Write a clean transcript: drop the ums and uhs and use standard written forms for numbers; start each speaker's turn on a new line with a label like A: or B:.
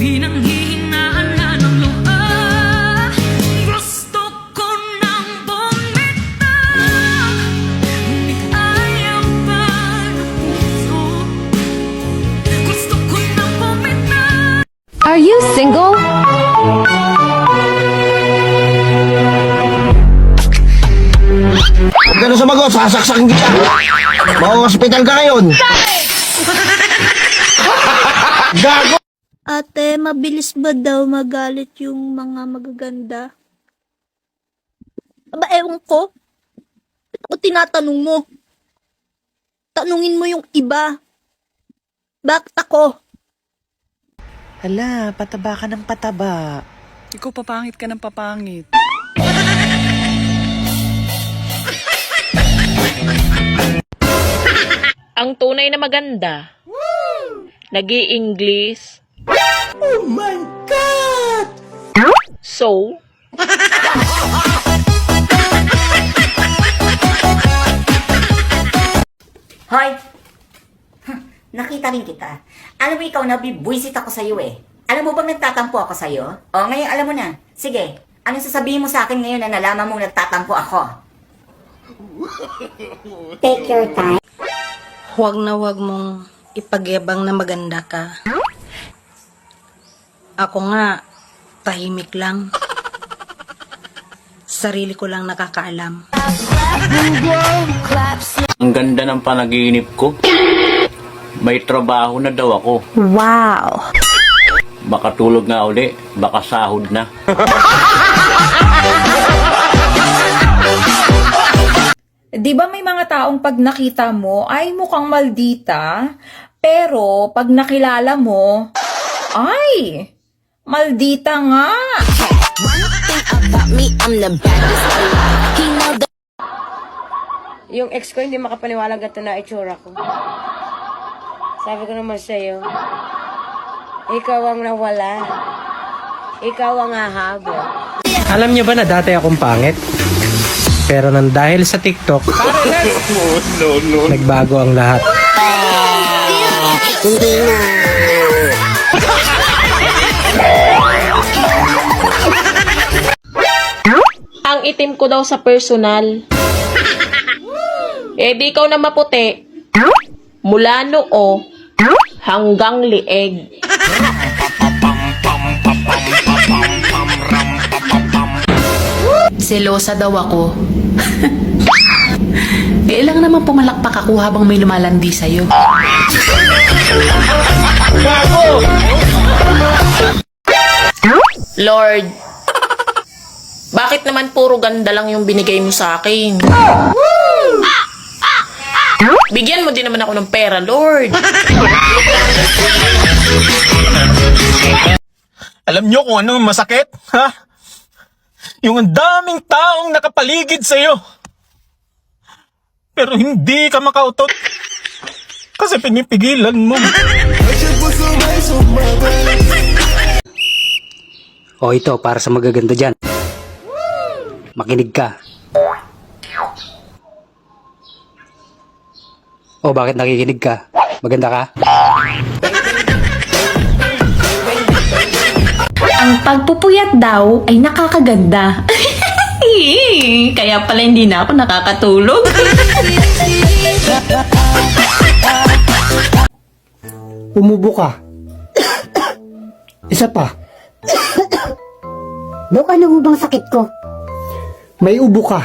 A: Pinanghihinaan na ng luha. Gusto ko nang bumitaw, ngunit ayaw pa ng puso. Gusto ko nang bumitaw.
B: Are you single?
C: Huwag ka na sumagot, sasaksakin kita. Mau-hospital ka ngayon. Gago!
D: Ate, mabilis ba daw magalit yung mga magaganda? Aba, ewan ko. Ba't ako tinatanong mo? Tanungin mo yung iba. Bakit ako?
E: Hala, pataba ka ng pataba.
F: Ikaw papangit ka ng papangit.
G: Ang tunay na maganda, nag-i-English. Oh my God! So?
H: Hoy! Nakita rin kita. Alam mo ikaw na bibwisit ako sa'yo eh. Alam mo bang nagtatampo ako sa'yo? O ngayon alam mo na. Sige, anong sasabihin mo sa akin ngayon na nalaman mong nagtatampo ako? Take your time.
I: Huwag na huwag mong ipagyabang na maganda ka. Ako nga, tahimik lang. Sarili ko lang nakakaalam.
J: Ang ganda ng panaginip ko. May trabaho na daw ako.
B: Wow.
J: Baka tulog nga uli, baka sahod na.
K: Di ba may mga taong pag nakita mo ay mukhang maldita, pero pag nakilala mo, ay, maldita nga.
L: Yung ex ko hindi makapaniwalag ito na itsura ko. Sabi ko naman sa'yo, ikaw ang nawala. Ikaw ang hahabol.
M: Alam niyo ba na dati akong pangit? Pero nang dahil sa TikTok, nagbago ang lahat.
H: Hindi na.
G: Ang itim ko daw sa personal. Eh di ikaw na maputi. Mula noo hanggang lieg.
N: Selosa daw ako. Ilang naman pumalakpak ako habang may lumalandi sa'yo.
G: Lord, bakit naman puro ganda lang yung binigay mo sa akin? Bigyan mo din naman ako ng pera, Lord.
O: Alam nyo kung ano masakit? Ha? Yung ang daming taong nakapaligid sa'yo. Pero hindi ka makautot. Kasi pinipigilan mo.
M: O ito, para sa magaganda dyan. Makinig ka. O bakit nakikinig ka? Maganda ka?
B: Ang pagpupuyat daw ay nakakaganda. Kaya pala hindi na ako nakakatulog.
M: Umubo ka. Isa pa.
H: Dok, ano bang sakit ko?
M: May ubo ka.